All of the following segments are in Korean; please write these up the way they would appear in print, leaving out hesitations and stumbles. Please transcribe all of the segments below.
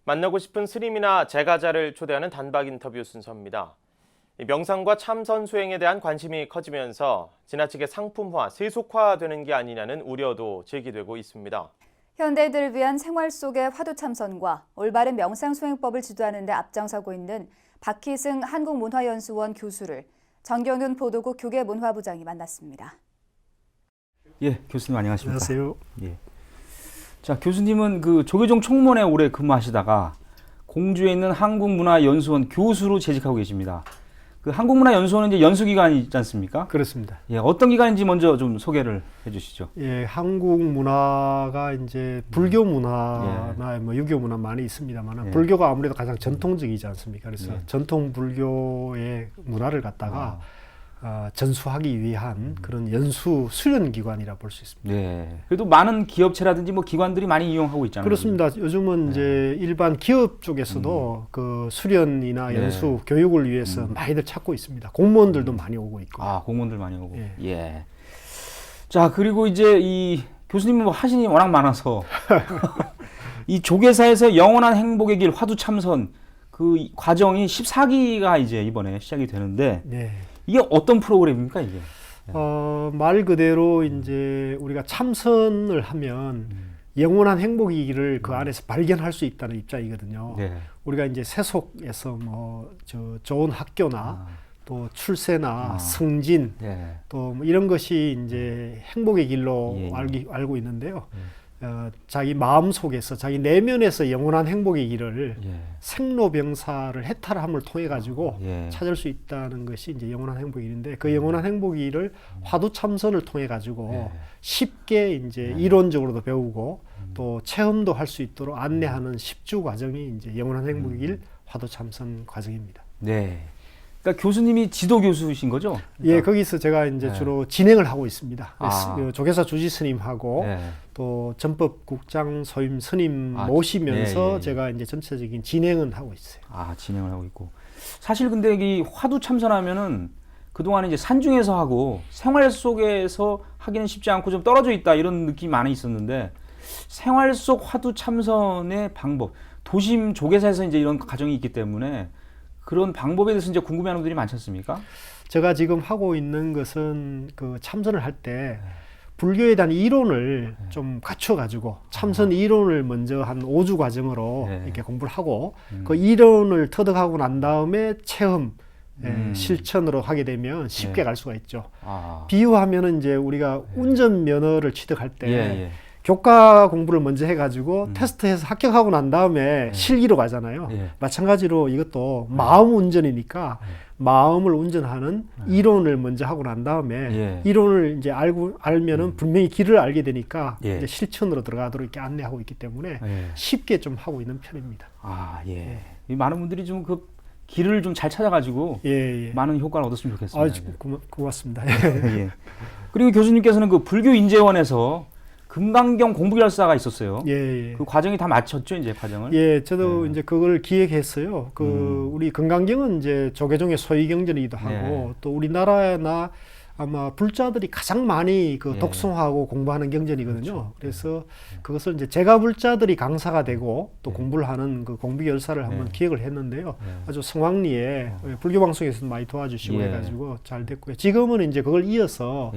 만나고 싶은 스님이나 제가자를 초대하는 단박 인터뷰 순서입니다. 명상과 참선 수행에 대한 관심이 커지면서 지나치게 상품화, 세속화되는 게 아니냐는 우려도 제기되고 있습니다. 현대인들을 위한 생활 속의 화두 참선과 올바른 명상 수행법을 지도하는 데 앞장서고 있는 박희승 한국문화연수원 교수를 정경윤 보도국 교계문화부장이 만났습니다. 예, 교수님 안녕하십니까? 안녕하세요. 예. 자, 교수님은 그 조계종 총무원에 오래 근무하시다가 공주에 있는 한국문화연수원 교수로 재직하고 계십니다. 그 한국문화연수원은 이제 연수기관이 있지 않습니까? 그렇습니다. 예, 어떤 기관인지 먼저 좀 소개를 해주시죠. 예, 한국 문화가 이제 불교 문화나 뭐 유교 문화 많이 있습니다만 불교가 아무래도 가장 전통적이지 않습니까? 그래서 전통 불교의 문화를 갖다가 전수하기 위한 그런 연수 수련 기관이라 볼 수 있습니다. 네. 그래도 많은 기업체라든지 뭐 기관들이 많이 이용하고 있잖아요. 그렇습니다. 요즘은 이제 일반 기업 쪽에서도 그 수련이나 연수 교육을 위해서 많이들 찾고 있습니다. 공무원들도 많이 오고 있고. 아, 공무원들 많이 오고. 예. 예. 자, 그리고 이제 이 교수님은 뭐 하시는 게 워낙 많아서 이 조계사에서 영원한 행복의 길 화두 참선 그 과정이 14기가 이제 이번에 시작이 되는데 네. 이게 어떤 프로그램입니까, 이게? 말 그대로 이제 우리가 참선을 하면 영원한 행복이기를 그 안에서 발견할 수 있다는 입장이거든요. 네. 우리가 이제 세속에서 뭐 좋은 학교나 또 출세나 승진 네. 또 뭐 이런 것이 이제 행복의 길로 예. 알고 있는데요. 자기 마음 속에서 자기 내면에서 영원한 행복의 길을 생로병사를 해탈함을 통해 가지고 찾을 수 있다는 것이 이제 영원한 행복의 길인데 그 영원한 행복의 길을 화두 참선을 통해 가지고 쉽게 이제 이론적으로도 배우고 또 체험도 할 수 있도록 안내하는 10주 과정이 이제 영원한 행복의 길 화두 참선 과정입니다. 네. 그러니까 교수님이 지도 교수이신 거죠? 예, 거기서 제가 이제 주로 진행을 하고 있습니다. 조계사 주지 스님하고 또 전법국장 소임 스님 모시면서 제가 이제 전체적인 진행은 하고 있어요. 아, 진행을 하고 있고. 사실 근데 이 화두 참선하면은 그동안 이제 산중에서 하고 생활 속에서 하기는 쉽지 않고 좀 떨어져 있다 이런 느낌이 많이 있었는데 생활 속 화두 참선의 방법, 도심 조계사에서 이제 이런 과정이 있기 때문에 그런 방법에 대해서 이제 궁금해하는 분들이 많지 않습니까? 제가 지금 하고 있는 것은 그 참선을 할 때 불교에 대한 이론을 좀 갖춰가지고 참선 이론을 먼저 한 5주 과정으로 이렇게 공부를 하고 그 이론을 터득하고 난 다음에 체험, 실천으로 하게 되면 쉽게 갈 수가 있죠. 비유하면은 이제 우리가 운전면허를 취득할 때 교과 공부를 먼저 해가지고 테스트해서 합격하고 난 다음에 실기로 가잖아요. 마찬가지로 이것도 마음 운전이니까 마음을 운전하는 이론을 먼저 하고 난 다음에 이론을 이제 알면은 분명히 길을 알게 되니까 이제 실천으로 들어가도록 이렇게 안내하고 있기 때문에 쉽게 좀 하고 있는 편입니다. 아, 예. 많은 분들이 좀 그 길을 좀 잘 찾아가지고 많은 효과를 얻었으면 좋겠습니다. 고맙습니다. 예. 그리고 교수님께서는 그 불교인재원에서 금강경 공부결사가 있었어요. 그 과정이 다 마쳤죠, 이제 과정을? 예, 저도 이제 그걸 기획했어요. 우리 금강경은 이제 조계종의 소위경전이기도 하고 또 우리나라나 아마 불자들이 가장 많이 그 독송하고 공부하는 경전이거든요. 그래서 그것을 이제 제가 불자들이 강사가 되고 또 공부를 하는 그 공부결사를 한번 기획을 했는데요. 아주 성황리에 불교 방송에서도 많이 도와주시고 해가지고 잘 됐고요. 지금은 이제 그걸 이어서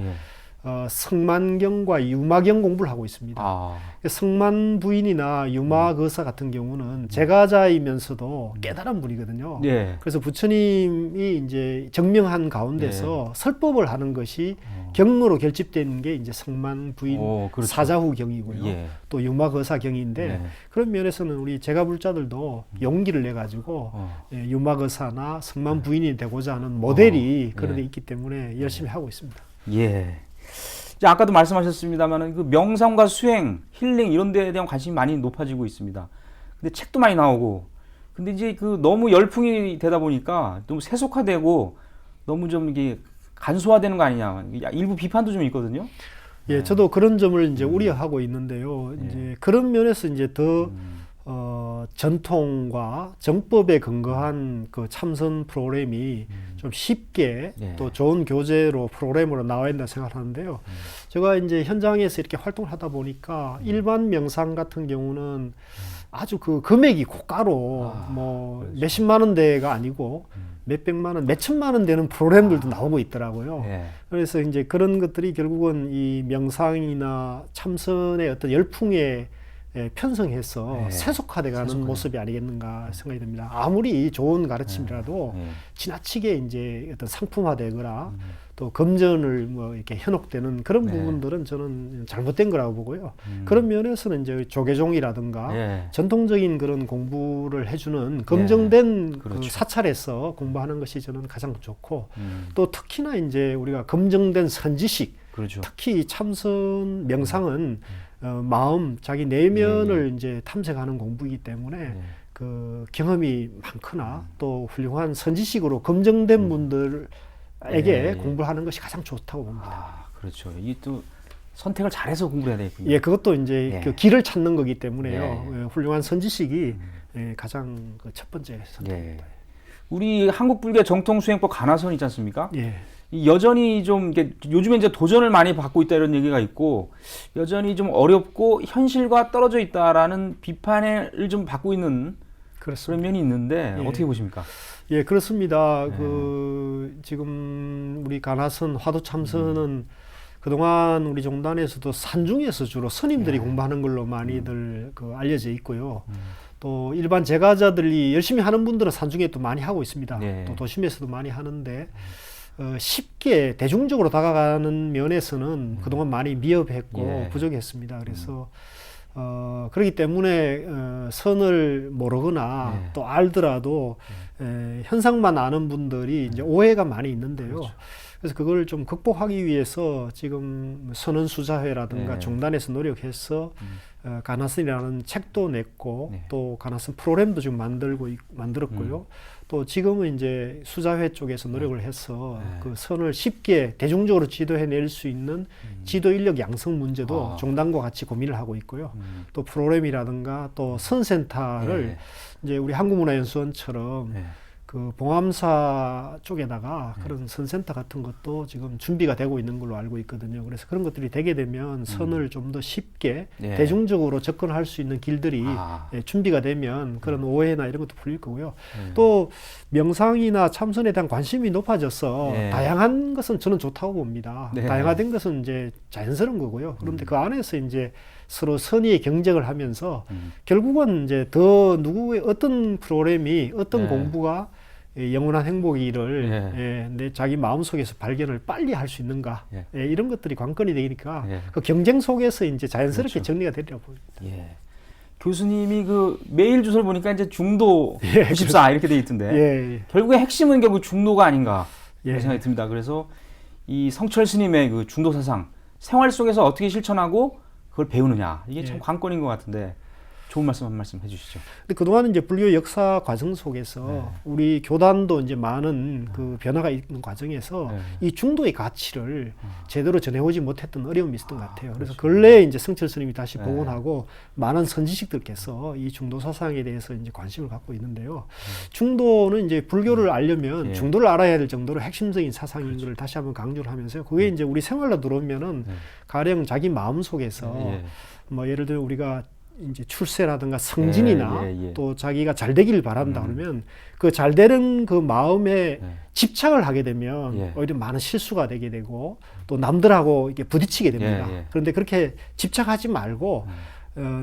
성만경과 유마경 공부를 하고 있습니다. 성만 부인이나 유마거사 같은 경우는 제가자이면서도 깨달은 분이거든요. 그래서 부처님이 이제 정명한 가운데서 설법을 하는 것이 경으로 결집된 게 이제 성만 부인 사자후 경이고요. 또 유마거사 경인데 그런 면에서는 우리 제가불자들도 용기를 내 가지고 유마거사나 성만 부인이 되고자 하는 모델이 그런 데 있기 때문에 열심히 하고 있습니다. 예. 아까도 말씀하셨습니다만 그 명상과 수행, 힐링 이런 데에 대한 관심이 많이 높아지고 있습니다. 근데 책도 많이 나오고 근데 이제 그 너무 열풍이 되다 보니까 너무 세속화되고 너무 좀 이게 간소화되는 거 아니냐 일부 비판도 좀 있거든요. 예, 저도 그런 점을 이제 우려하고 있는데요. 이제 그런 면에서 이제 더 전통과 정법에 근거한 그 참선 프로그램이 좀 쉽게 또 좋은 교재로 프로그램으로 나와야 된다 생각하는데요. 제가 이제 현장에서 이렇게 활동을 하다 보니까 일반 명상 같은 경우는 아주 그 금액이 고가로 뭐 그렇죠. 몇십만 원대가 아니고 몇백만 원, 몇천만 원 되는 프로그램들도 나오고 있더라고요. 예. 그래서 이제 그런 것들이 결국은 이 명상이나 참선의 어떤 열풍에 편성해서 예. 세속화돼가는 세속화돼. 모습이 아니겠는가 생각이 듭니다. 아무리 좋은 가르침이라도 예. 지나치게 이제 어떤 상품화되거나 또 금전을 뭐 이렇게 현혹되는 그런 네. 부분들은 저는 잘못된 거라고 보고요. 그런 면에서는 이제 조계종이라든가 예. 전통적인 그런 공부를 해주는 검증된 그 그렇죠. 사찰에서 공부하는 것이 저는 가장 좋고 또 특히나 이제 우리가 검증된 선지식 그렇죠. 특히 참선 명상은 마음 자기 내면을 이제 탐색하는 공부이기 때문에 그 경험이 많거나 또 훌륭한 선지식으로 검증된 분들에게 공부를 하는 것이 가장 좋다고 봅니다. 아, 그렇죠. 이 또 선택을 잘해서 공부를 해야 되겠군요. 예, 그것도 이제 예. 그 길을 찾는 거기 때문에요. 예. 예, 훌륭한 선지식이 가장 그 첫 번째 선택입니다. 우리 한국 불교 정통 수행법 가나선 있지 않습니까? 예. 이 여전히 좀 이게 요즘에 이제 도전을 많이 받고 있다 이런 얘기가 있고 여전히 좀 어렵고 현실과 떨어져 있다라는 비판을 좀 받고 있는 그렇습니다. 그런 면이 있는데 예. 어떻게 보십니까? 예, 그렇습니다. 그 지금 우리 가나선 화두 참선은 그동안 우리 종단에서도 산중에서 주로 스님들이 공부하는 걸로 많이들 그 알려져 있고요. 또 일반 제가자들이 열심히 하는 분들은 산중에 또 많이 하고 있습니다. 네. 또 도심에서도 많이 하는데 쉽게 대중적으로 다가가는 면에서는 그동안 많이 미흡했고 예. 부족했습니다. 그래서 그렇기 때문에 선을 모르거나 예. 또 알더라도 현상만 아는 분들이 이제 오해가 많이 있는데요. 그렇죠. 그래서 그걸 좀 극복하기 위해서 지금 선언수자회라든가 예. 종단에서 노력해서 가나선이라는 책도 냈고 네. 또 가나선 프로그램도 지금 만들었고요. 또 지금은 이제 수자회 쪽에서 노력을 해서 그 선을 쉽게 대중적으로 지도해낼 수 있는 지도 인력 양성 문제도 종단과 같이 고민을 하고 있고요. 또 프로그램이라든가 또 선센터를 이제 우리 한국문화연수원처럼 그 봉암사 쪽에다가 그런 선센터 같은 것도 지금 준비가 되고 있는 걸로 알고 있거든요. 그래서 그런 것들이 되게 되면 선을 좀 더 쉽게 대중적으로 접근할 수 있는 길들이 준비가 되면 그런 오해나 이런 것도 풀릴 거고요. 또 명상이나 참선에 대한 관심이 높아져서 다양한 것은 저는 좋다고 봅니다. 다양화된 것은 이제 자연스러운 거고요. 그런데 그 안에서 이제 서로 선의의 경쟁을 하면서 결국은 이제 더 누구의 어떤 프로그램이 어떤 공부가 영원한 행복이를 내 자기 마음속에서 발견을 빨리 할 수 있는가 이런 것들이 관건이 되니까 그 경쟁 속에서 이제 자연스럽게 그렇죠. 정리가 되리라고 봅니다. 교수님이 그 메일 주소를 보니까 이제 중도 94 이렇게 돼 있던데 결국에 핵심은 결국 중도가 아닌가 그런 생각이 듭니다. 그래서 이 성철 스님의 그 중도 사상 생활 속에서 어떻게 실천하고 그걸 배우느냐 이게 참 관건인 것 같은데 좋은 말씀 한 말씀 해주시죠. 근데 그동안은 이제 불교 역사 과정 속에서 우리 교단도 이제 많은 그 변화가 있는 과정에서 이 중도의 가치를 제대로 전해오지 못했던 어려움이 있었던 것 같아요. 그래서 근래에 이제 성철 스님이 다시 복원하고 많은 선지식들께서 이 중도 사상에 대해서 이제 관심을 갖고 있는데요. 중도는 이제 불교를 알려면 중도를 알아야 될 정도로 핵심적인 사상인 걸 다시 한번 강조를 하면서요. 그게 이제 우리 생활로 들어오면은 가령 자기 마음 속에서 뭐 예를 들어 우리가 이제 출세라든가 성진이나 또 자기가 잘 되기를 바란다 그러면 그 잘 되는 그 마음에 집착을 하게 되면 오히려 많은 실수가 되게 되고 또 남들하고 이렇게 부딪히게 됩니다. 그런데 그렇게 집착하지 말고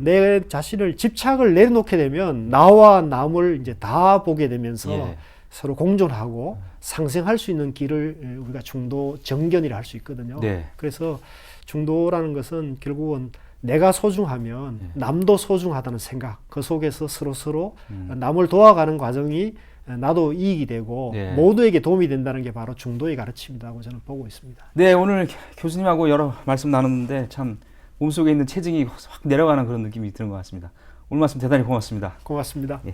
내 자신을 집착을 내려놓게 되면 나와 남을 이제 다 보게 되면서 서로 공존하고 상생할 수 있는 길을 우리가 중도 정견이라 할 수 있거든요. 그래서 중도라는 것은 결국은 내가 소중하면 남도 소중하다는 생각, 그 속에서 서로 남을 도와가는 과정이 나도 이익이 되고 모두에게 도움이 된다는 게 바로 중도의 가르침이라고 저는 보고 있습니다. 네, 오늘 교수님하고 여러 말씀 나눴는데 참 몸속에 있는 체증이 확 내려가는 그런 느낌이 드는 것 같습니다. 오늘 말씀 대단히 고맙습니다. 고맙습니다. 네.